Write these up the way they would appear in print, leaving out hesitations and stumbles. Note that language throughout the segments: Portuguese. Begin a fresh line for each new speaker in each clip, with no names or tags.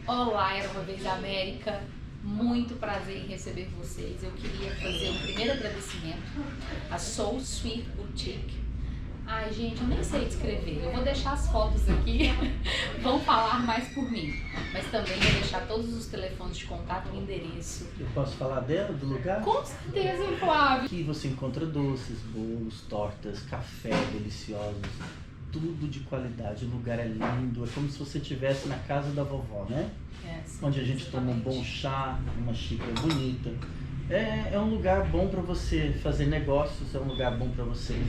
Olá, era uma vez a América. Muito prazer em receber vocês. Eu queria fazer um primeiro agradecimento à Soul Sweet Boutique. Ai, gente, eu nem sei descrever. Eu vou deixar as fotos aqui, vão falar mais por mim. Mas também vou deixar todos os telefones de contato e endereço.
Eu posso falar dela, do lugar?
Com certeza, Flávio.
Aqui você encontra doces, bolos, tortas, café deliciosos, tudo de qualidade. O lugar é lindo, é como se você estivesse na casa da vovó, né? Onde a gente toma um bom chá, uma xícara bonita. É um lugar bom para você fazer negócios, é um lugar bom para você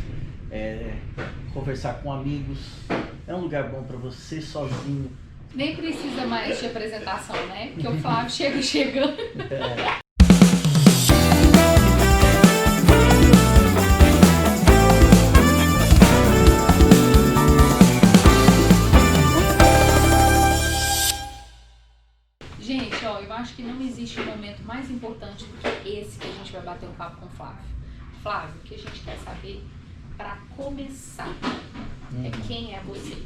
conversar com amigos, é um lugar bom para você sozinho.
Nem precisa mais de apresentação, né? Porque o Flávio chega chegando. Gente, ó, eu acho que não existe um momento mais importante do que esse que a gente vai bater um papo com o Flávio. Flávio, o que a gente quer saber para começar é quem é você.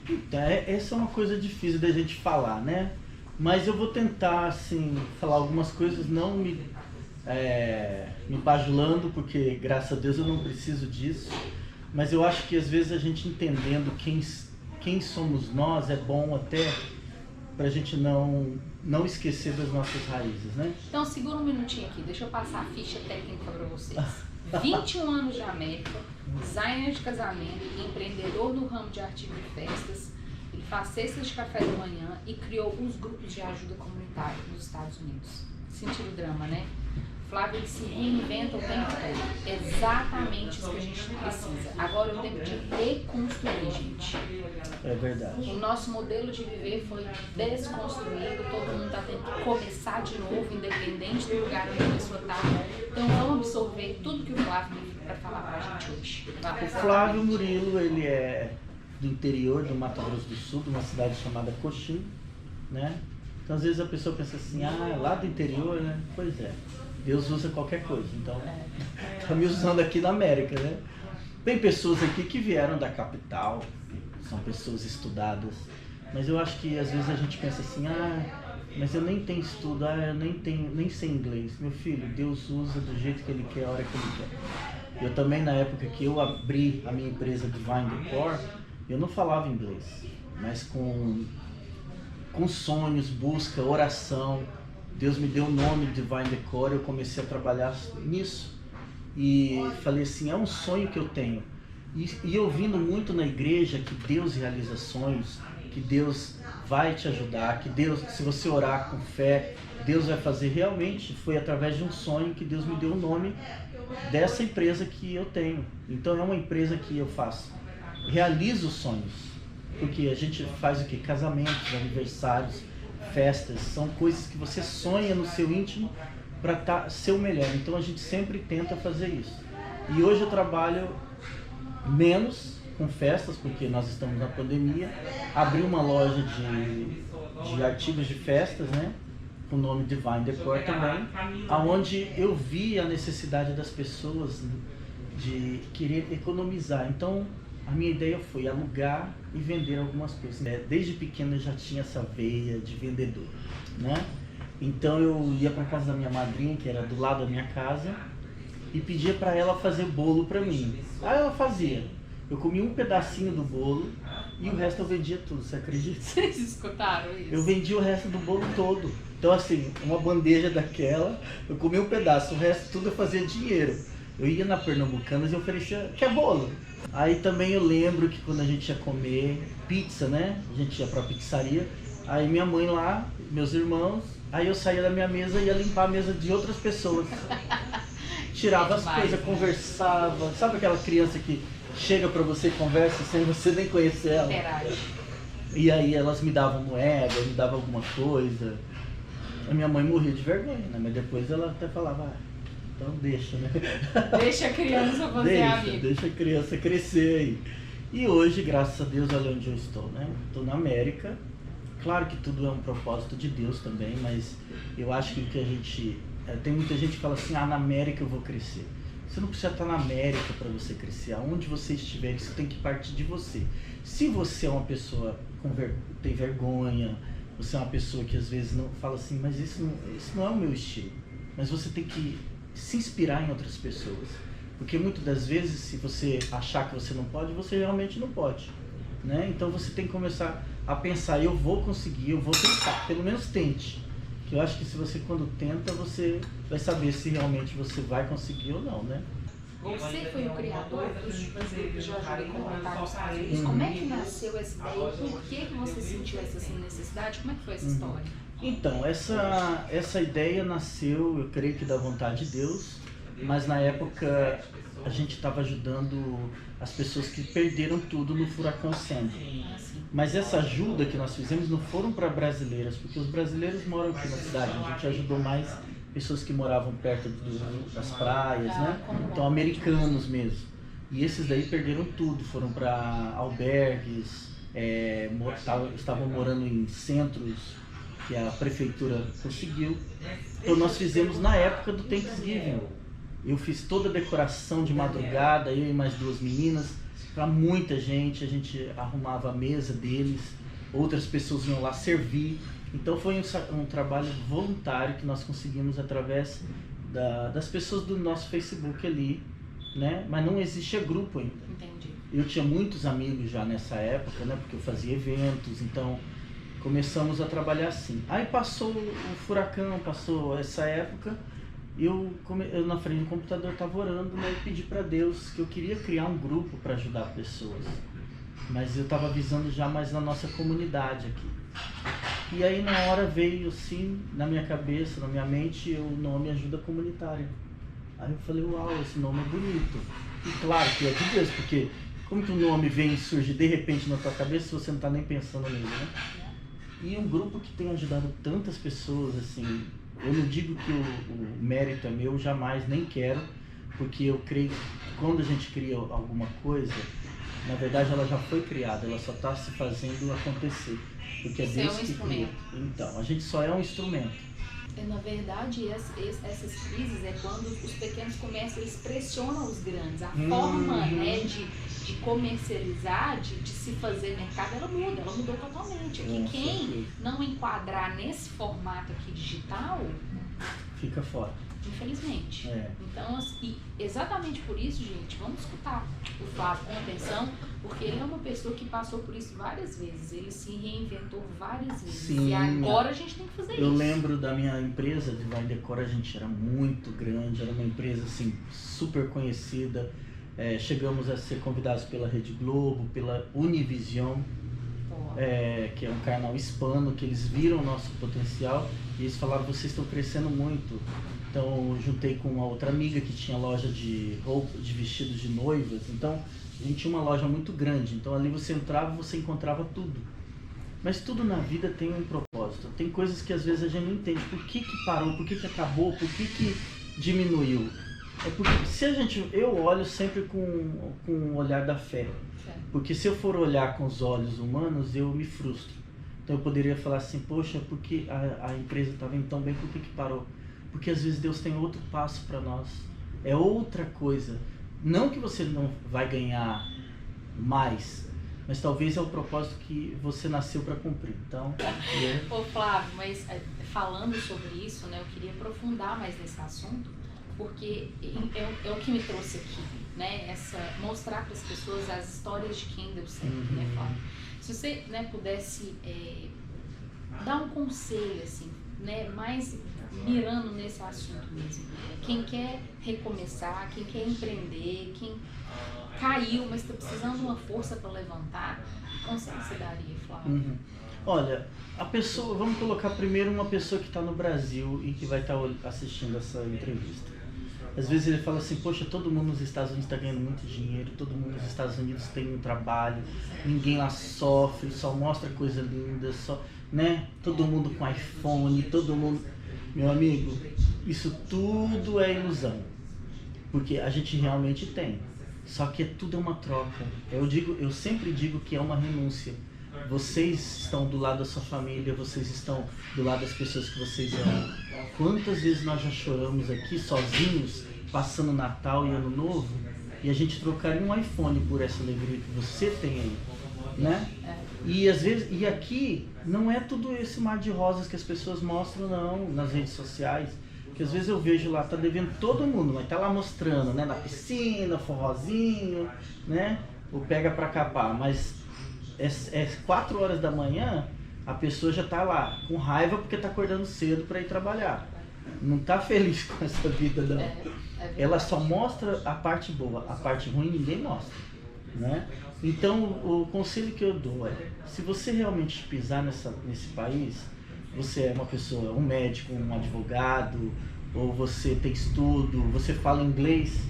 Então, essa é uma coisa difícil da gente falar, né? Mas eu vou tentar, assim, falar algumas coisas, não me bajulando, porque graças a Deus eu não preciso disso. Mas eu acho que às vezes a gente entendendo quem somos nós é bom até pra gente não esquecer das nossas raízes, né?
Então segura um minutinho aqui, deixa eu passar a ficha técnica para vocês. 21 anos de América, designer de casamento, empreendedor no ramo de artigos de festas. Ele faz cestas de café da manhã e criou os grupos de ajuda comunitária nos Estados Unidos. Sentiu o drama, né? Flávio, ele se reinventa o tempo todo. Exatamente isso que a gente precisa. Agora é o tempo de reconstruir, gente.
É verdade.
O nosso modelo de viver foi desconstruído, todo mundo está tendo que começar de novo, independente do lugar onde a pessoa está. Então vamos absorver tudo que o Flávio tem para falar para a gente hoje.
O Flávio Murilo, ele é do interior do Mato Grosso do Sul, de uma cidade chamada Coxim, né? Então às vezes a pessoa pensa assim, lá do interior, né? Pois é, Deus usa qualquer coisa, então tá me usando aqui na América, né? Tem pessoas aqui que vieram da capital, são pessoas estudadas, mas eu acho que às vezes a gente pensa assim, mas eu nem tenho estudo, eu nem sei inglês. Meu filho, Deus usa do jeito que Ele quer, a hora que Ele quer. Eu também, na época que eu abri a minha empresa Divine Decor, eu não falava inglês, mas com sonhos, busca, oração, Deus me deu o nome Divine Decor, eu comecei a trabalhar nisso e falei assim, é um sonho que eu tenho. E ouvindo muito na igreja que Deus realiza sonhos, que Deus vai te ajudar, que Deus, se você orar com fé, Deus vai fazer. Realmente foi através de um sonho que Deus me deu o nome dessa empresa que eu tenho. Então é uma empresa que eu realizo sonhos, porque a gente faz o que? Casamentos, aniversários, festas, são coisas que você sonha no seu íntimo para ser o melhor. Então a gente sempre tenta fazer isso. E hoje eu trabalho menos com festas, porque nós estamos na pandemia. Abri uma loja de artigos de festas, né? Com o nome Divine Decor também, aonde eu vi a necessidade das pessoas de querer economizar. Então a minha ideia foi alugar e vender algumas coisas. Desde pequeno eu já tinha essa veia de vendedor, né? Então eu ia para casa da minha madrinha, que era do lado da minha casa, e pedia para ela fazer bolo para mim. Aí ela fazia. Eu comia um pedacinho do bolo e o resto eu vendia tudo, você acredita?
Vocês escutaram isso?
Eu vendia o resto do bolo todo. Então assim, uma bandeja daquela, eu comia um pedaço, o resto tudo eu fazia dinheiro. Eu ia na Pernambucanas e oferecia, quer bolo? Aí também eu lembro que quando a gente ia comer pizza, né? A gente ia pra pizzaria, aí minha mãe lá, meus irmãos, aí eu saía da minha mesa e ia limpar a mesa de outras pessoas. Tirava as coisas, conversava. Sabe aquela criança que chega pra você e conversa sem você nem conhecer ela?
Interage.
E aí elas me davam moeda, me davam alguma coisa. A minha mãe morria de vergonha, né? Mas depois ela até falava, então deixa, né?
Deixa a criança fazer amigo.
Deixa a criança crescer aí. E hoje, graças a Deus, olha onde eu estou, né? Estou na América. Claro que tudo é um propósito de Deus também, mas eu acho que o que a gente... tem muita gente que fala assim, na América eu vou crescer. Você não precisa estar na América para você crescer. Aonde você estiver, isso tem que partir de você. Se você é uma pessoa tem vergonha, você é uma pessoa que às vezes não fala assim, mas isso não é o meu estilo. Mas você tem que se inspirar em outras pessoas. Porque muitas das vezes, se você achar que você não pode, você realmente não pode, né? Então você tem que começar a pensar, eu vou conseguir, eu vou tentar, pelo menos tente. Que eu acho que se você quando tenta, você vai saber se realmente você vai conseguir ou não, né?
Você foi o criador dos grupos de ajuda comunitária nos Estados Unidos. Como é que nasceu essa ideia? Por que você sentiu essa necessidade? Como é que foi essa história?
Então, essa ideia nasceu, eu creio que da vontade de Deus, mas na época a gente estava ajudando as pessoas que perderam tudo no furacão Sandy. Mas essa ajuda que nós fizemos não foram para brasileiras, porque os brasileiros moram aqui na cidade, a gente ajudou mais pessoas que moravam perto das praias, né? Então, americanos mesmo. E esses daí perderam tudo, foram para albergues, estavam morando em centros que a prefeitura conseguiu. Então, nós fizemos na época do Thanksgiving. Eu fiz toda a decoração de madrugada, eu e mais 2 meninas, para muita gente. A gente arrumava a mesa deles, outras pessoas iam lá servir. Então foi um trabalho voluntário que nós conseguimos através das pessoas do nosso Facebook ali, né? Mas não existia grupo ainda.
Entendi.
Eu tinha muitos amigos já nessa época, né? Porque eu fazia eventos, então começamos a trabalhar assim. Aí passou o furacão, passou essa época, eu na frente do computador estava orando, né? E pedi para Deus que eu queria criar um grupo para ajudar pessoas. Mas eu estava visando já mais na nossa comunidade aqui. E aí na hora veio assim, na minha cabeça, na minha mente, o nome Ajuda Comunitária. Aí eu falei, uau, esse nome é bonito. E claro que é de Deus, porque como que o nome vem e surge de repente na tua cabeça se você não está nem pensando nele, né? E um grupo que tem ajudado tantas pessoas, assim, eu não digo que o mérito é meu, jamais, nem quero, porque eu creio que quando a gente cria alguma coisa, na verdade ela já foi criada, ela só está se fazendo acontecer. Porque é Deus que cria. Então, a gente só é um instrumento.
Na verdade, essas crises é quando os pequenos comércios eles pressionam os grandes. A forma, né, de comercializar, de se fazer mercado, ela mudou totalmente. Aqui, quem não enquadrar nesse formato aqui digital
fica fora.
Infelizmente. Então, assim, exatamente por isso, gente, vamos escutar o Flávio com atenção, porque ele é uma pessoa que passou por isso várias vezes, ele se reinventou várias vezes. Sim, e agora a gente tem que fazer isso.
Eu lembro da minha empresa de Vai Decor, a gente era muito grande, era uma empresa assim, super conhecida. Chegamos a ser convidados pela Rede Globo, pela Univision, que é um canal hispano, que eles viram o nosso potencial e eles falaram, vocês estão crescendo muito. Então juntei com uma outra amiga que tinha loja de roupa, de vestidos de noivas. Então a gente tinha uma loja muito grande. Então ali você entrava, você encontrava tudo. Mas tudo na vida tem um propósito. Tem coisas que às vezes a gente não entende. Por que parou? Por que acabou? Por que diminuiu? É porque eu olho sempre com o olhar da fé. Porque se eu for olhar com os olhos humanos, eu me frustro. Então eu poderia falar assim, poxa, porque a empresa estava indo tão bem, por que parou? Porque às vezes Deus tem outro passo para nós. É outra coisa. Não que você não vai ganhar mais, mas talvez é o propósito que você nasceu para cumprir. Então,
Ô Flávio, mas falando sobre isso, né, eu queria aprofundar mais nesse assunto, porque é o que me trouxe aqui, né, mostrar para as pessoas as histórias de quem deu certo, né, Flávio? Se você, né, pudesse dar um conselho, assim, né, mais mirando nesse assunto mesmo. Quem quer recomeçar, quem quer empreender, quem caiu, mas está precisando de uma força para levantar, que conselho você daria, Flávio?
Olha, a pessoa, vamos colocar primeiro uma pessoa que está no Brasil e que vai estar assistindo essa entrevista. Às vezes ele fala assim, poxa, todo mundo nos Estados Unidos está ganhando muito dinheiro, todo mundo nos Estados Unidos tem um trabalho, ninguém lá sofre, só mostra coisa linda, só, né? Todo mundo com iPhone, todo mundo... Meu amigo, isso tudo é ilusão, porque a gente realmente tem, só que tudo é uma troca. Eu sempre digo que é uma renúncia. Vocês estão do lado da sua família, vocês estão do lado das pessoas que vocês amam. Quantas vezes nós já choramos aqui sozinhos, passando Natal e Ano Novo, e a gente trocaria um iPhone por essa alegria que você tem aí, né? E às vezes, e aqui não é tudo esse mar de rosas que as pessoas mostram não, nas redes sociais. Que às vezes eu vejo lá, tá devendo todo mundo, mas tá lá mostrando, né? Na piscina, forrozinho, né? O pega pra capar. Mas é 4 horas da manhã, a pessoa já tá lá, com raiva porque tá acordando cedo para ir trabalhar. Não tá feliz com essa vida não. Ela só mostra a parte boa, a parte ruim ninguém mostra, né? Então o conselho que eu dou é, se você realmente pisar nesse país, você é uma pessoa, um médico, um advogado, ou você tem estudo, você fala inglês,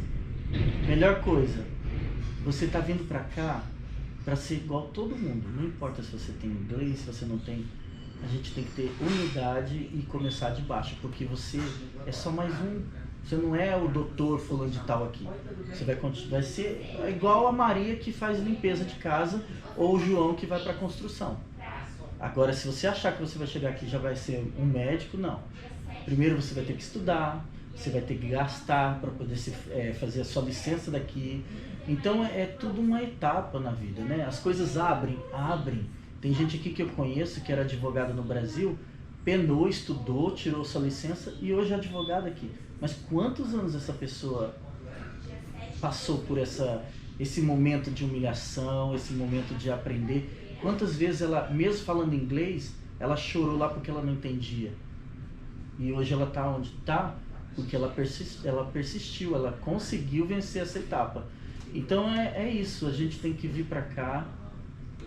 melhor coisa, você tá vindo para cá para ser igual a todo mundo, não importa se você tem inglês, se você não tem, a gente tem que ter humildade e começar de baixo, porque você é só mais um, você não é o doutor fulano de tal aqui, você vai ser igual a Maria que faz limpeza de casa, ou o João que vai para a construção. Agora, se você achar que você vai chegar aqui e já vai ser um médico, não. Primeiro você vai ter que estudar, você vai ter que gastar para poder fazer a sua licença daqui. Então é tudo uma etapa na vida, né? As coisas abrem. Tem gente aqui que eu conheço que era advogada no Brasil, penou, estudou, tirou sua licença e hoje é advogada aqui. Mas quantos anos essa pessoa passou por esse momento de humilhação, esse momento de aprender? Quantas vezes ela, mesmo falando inglês, ela chorou lá porque ela não entendia. E hoje ela está onde está porque ela persistiu, ela conseguiu vencer essa etapa. Então é isso, a gente tem que vir para cá,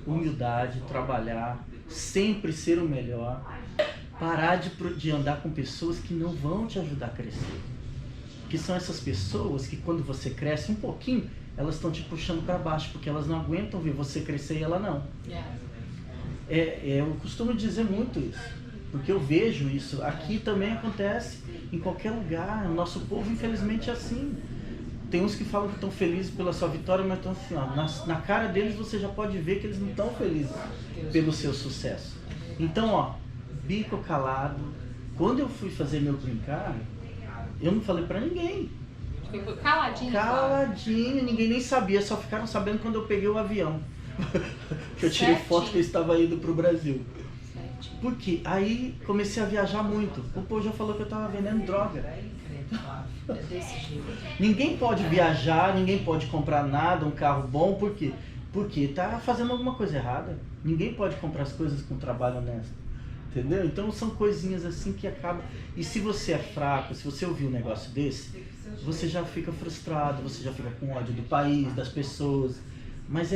humildade, trabalhar, sempre ser o melhor, parar de andar com pessoas que não vão te ajudar a crescer. Que são essas pessoas que quando você cresce um pouquinho, elas estão te puxando para baixo, porque elas não aguentam ver você crescer e ela não. Eu costumo dizer muito isso, porque eu vejo isso. Aqui também acontece, em qualquer lugar. O nosso povo, infelizmente, é assim. Tem uns que falam que estão felizes pela sua vitória, mas estão assim, ó, na cara deles você já pode ver que eles não estão felizes pelo seu sucesso. Então, ó, bico calado. Quando eu fui fazer meu green card, eu não falei para ninguém.
Ficou caladinho?
Caladinho, ninguém nem sabia, só ficaram sabendo quando eu peguei o avião. Que eu tirei foto que eu estava indo pro Brasil. Porque aí comecei a viajar muito. O povo já falou que eu estava vendendo droga.
É desse jeito.
Ninguém pode viajar, ninguém pode comprar nada, um carro bom, por quê? Porque tá fazendo alguma coisa errada. Ninguém pode comprar as coisas com trabalho honesto. Entendeu? Então são coisinhas assim que acabam. E se você é fraco, se você ouvir um negócio desse, você já fica frustrado, você já fica com ódio do país, das pessoas. Mas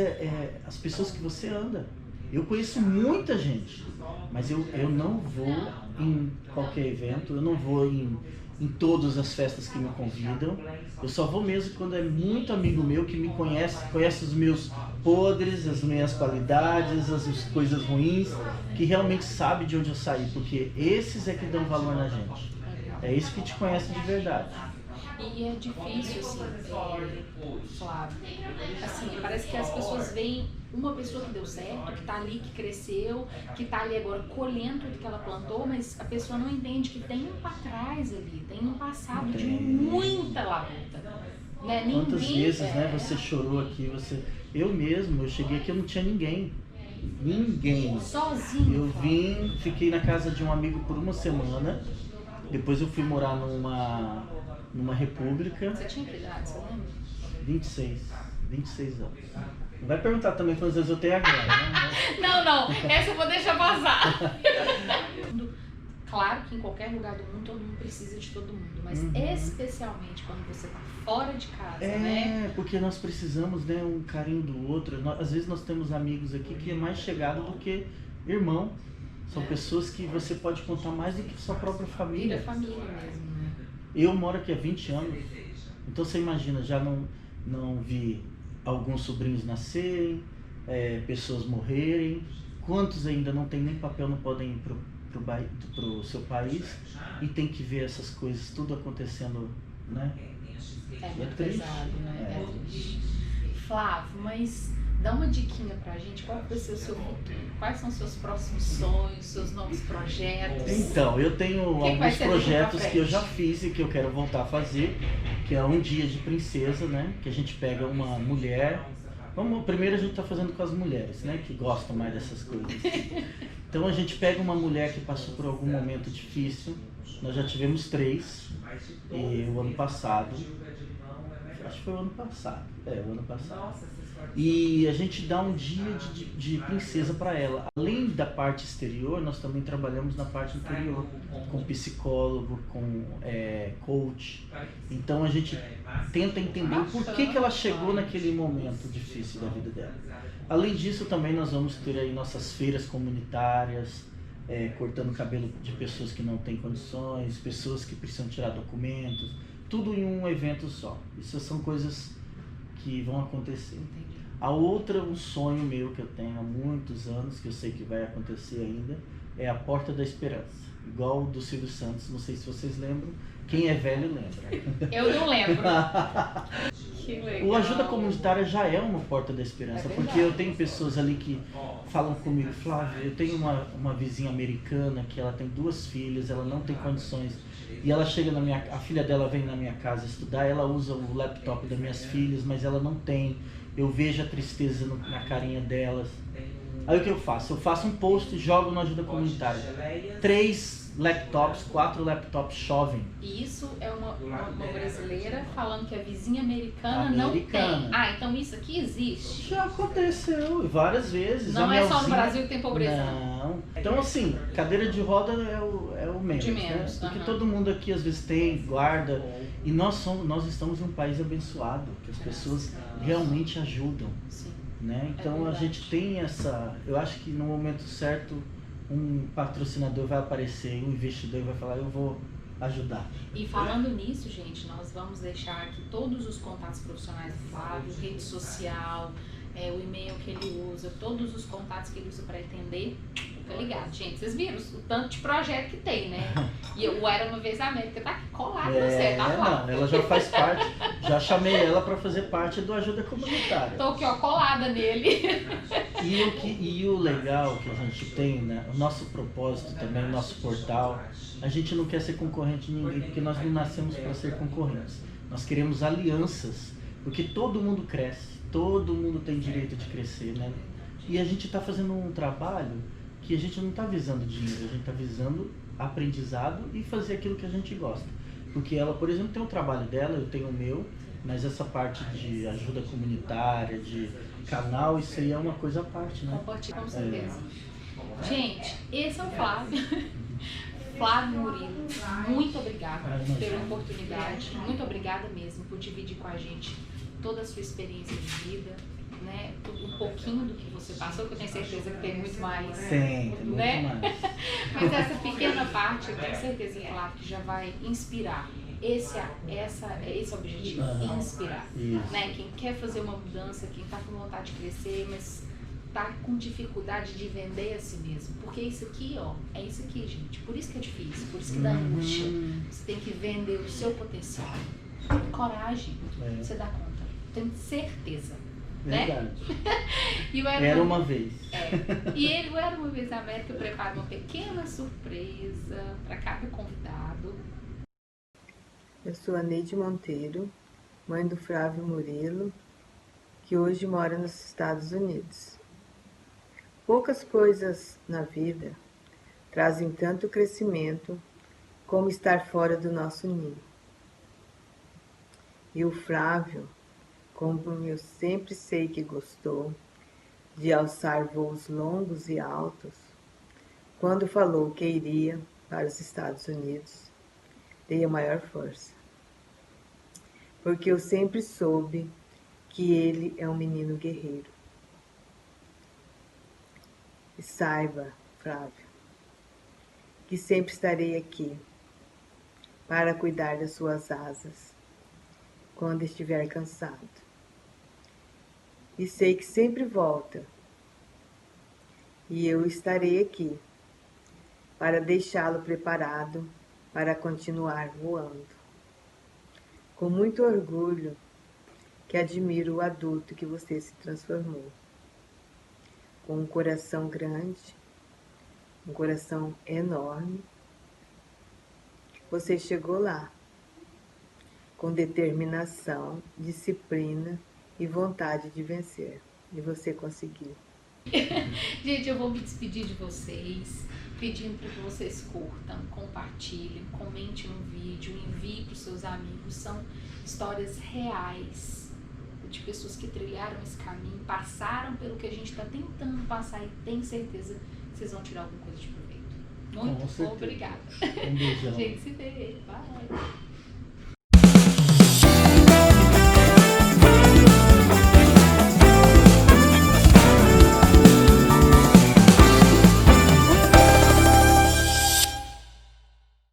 as pessoas que você anda. Eu conheço muita gente, mas eu não vou em qualquer evento, eu não vou em todas as festas que me convidam. Eu só vou mesmo quando é muito amigo meu que me conhece os meus podres, as minhas qualidades, as coisas ruins, que realmente sabe de onde eu saí, porque esses é que dão valor na gente. É isso que te conhece de verdade.
E é difícil, assim, Flávio. Assim, parece que as pessoas veem uma pessoa que deu certo, que tá ali, que cresceu, que tá ali agora colhendo tudo que ela plantou, mas a pessoa não entende que tem um pra trás ali, tem um passado de muita labuta. Né?
Quantas vezes, né, você chorou aqui, eu mesmo, eu cheguei aqui, eu não tinha ninguém.
Sozinho.
Eu fiquei na casa de um amigo por uma semana, depois eu fui morar numa república.
Você tinha que idade, você lembra?
26 anos. Não vai perguntar também quantas vezes eu tenho agora, né?
Não, essa eu vou deixar passar. Claro que em qualquer lugar do mundo todo mundo precisa de todo mundo, mas especialmente quando você tá fora de casa, né?
Porque nós precisamos, né, um carinho do outro. Às vezes nós temos amigos aqui que é mais chegado do que irmão. São pessoas que você pode contar mais do que sua própria família.
Vira família mesmo, né?
Eu moro aqui há 20 anos, então você imagina, já não vi alguns sobrinhos nascerem, pessoas morrerem, quantos ainda não tem nem papel, não podem ir pro seu país e tem que ver essas coisas tudo acontecendo, né?
É muito pesado, né? É triste. Flávio, mas dá uma diquinha pra gente, qual vai ser o seu futuro? Quais são os seus próximos sonhos, seus novos projetos?
Então, eu tenho alguns projetos que eu já fiz e que eu quero voltar a fazer, que é um dia de princesa, né? Que a gente pega uma mulher Primeiro a gente está fazendo com as mulheres, né? Que gostam mais dessas coisas. Então a gente pega uma mulher que passou por algum momento difícil. Nós já tivemos 3. E o ano passado, acho que foi o ano passado. O ano passado. E a gente dá um dia de princesa para ela. Além da parte exterior, nós também trabalhamos na parte interior, com psicólogo, com coach. Então a gente tenta entender o porquê que ela chegou naquele momento difícil da vida dela. Além disso, também nós vamos ter aí nossas feiras comunitárias, cortando cabelo de pessoas que não têm condições, pessoas que precisam tirar documentos, tudo em um evento só. Isso são coisas que vão acontecer. A outra, um sonho meu que eu tenho há muitos anos, que eu sei que vai acontecer ainda, é a Porta da Esperança. Igual o do Silvio Santos, não sei se vocês lembram. Quem é velho lembra.
Eu não lembro. Que legal.
O Ajuda Comunitária já é uma Porta da Esperança, porque eu tenho pessoas ali que falam comigo, Flávio, eu tenho uma vizinha americana que ela tem 2 filhas, ela não tem condições, e ela chega a filha dela vem na minha casa estudar, ela usa o laptop das minhas filhas, mas ela não tem, eu vejo a tristeza na carinha delas. Aí o que eu faço? Eu faço um post e jogo no Ajuda Comunitária. 3 laptops, 4 laptops chovem.
E isso é uma brasileira falando que a vizinha americana não tem. Ah, então isso aqui existe?
Já aconteceu várias vezes.
Não é só no Brasil que tem pobreza.
Não. Então assim, cadeira de roda é o menos.
De menos.
Né? Porque todo mundo aqui às vezes tem, guarda. E nós estamos em um país abençoado, que as pessoas realmente ajudam.
Sim.
Né? Então a gente tem essa. Eu acho que no momento certo um patrocinador vai aparecer, um investidor vai falar, eu vou ajudar.
E falando nisso, gente, nós vamos deixar aqui todos os contatos profissionais do Flávio, rede social, o e-mail que ele usa, todos os contatos que ele usa para atender. Fica ligado, gente. Vocês viram o tanto de projeto que tem, né? E o Era Uma Vez a América tá aqui colado no você, tá, Flávio?
Não, ela já faz parte, já chamei ela para fazer parte do Ajuda Comunitária.
Tô aqui, ó, colada nele.
E o legal que a gente tem, né? O nosso propósito também, o nosso portal, a gente não quer ser concorrente de ninguém, porque nós não nascemos para ser concorrentes. Nós queremos alianças, porque todo mundo cresce, todo mundo tem direito de crescer, né? E a gente está fazendo um trabalho que a gente não está visando dinheiro, a gente está visando aprendizado e fazer aquilo que a gente gosta. Porque ela, por exemplo, tem o trabalho dela, eu tenho o meu, mas essa parte de ajuda comunitária, de canal, isso aí é uma coisa à parte, né?
Compartilha, com certeza. Gente, esse é o Flávio. Flávio Murilo, muito obrigada pela oportunidade, muito obrigada mesmo por dividir com a gente toda a sua experiência de vida, né? Um pouquinho do que você passou, que eu tenho certeza que tem muito mais.
Tem muito
né?
mais.
Mas essa pequena parte, eu tenho certeza, Flávio, que já vai inspirar. Esse é o objetivo, inspirar. Né? Quem quer fazer uma mudança, quem está com vontade de crescer, mas tá com dificuldade de vender a si mesmo. Porque isso aqui, ó, é isso aqui, gente. Por isso que é difícil, por isso que dá angústia. Você tem que vender o seu potencial. Coragem, você dá conta. Tenho certeza.
Verdade.
Né? E
Era uma vez.
E ele, Era Uma Vez a América, prepara uma pequena surpresa para cada convidado.
Eu sou a Neide Monteiro, mãe do Flávio Murilo, que hoje mora nos Estados Unidos. Poucas coisas na vida trazem tanto crescimento como estar fora do nosso ninho. E o Flávio, como eu sempre sei que gostou de alçar voos longos e altos, quando falou que iria para os Estados Unidos, dei a maior força. Porque eu sempre soube que ele é um menino guerreiro. E saiba, Flávio, que sempre estarei aqui para cuidar das suas asas quando estiver cansado. E sei que sempre volta. E eu estarei aqui para deixá-lo preparado para continuar voando. Com muito orgulho que admiro o adulto que você se transformou. Com um coração grande, um coração enorme, você chegou lá, com determinação, disciplina e vontade de vencer. E você conseguiu.
Gente, eu vou me despedir de vocês, pedindo para que vocês curtam, compartilhem, comentem no vídeo, enviem para os seus amigos. São histórias reais de pessoas que trilharam esse caminho, passaram pelo que a gente está tentando passar e tenho certeza que vocês vão tirar alguma coisa de proveito. Muito obrigada.
Um beijão.
A gente se vê. Bye.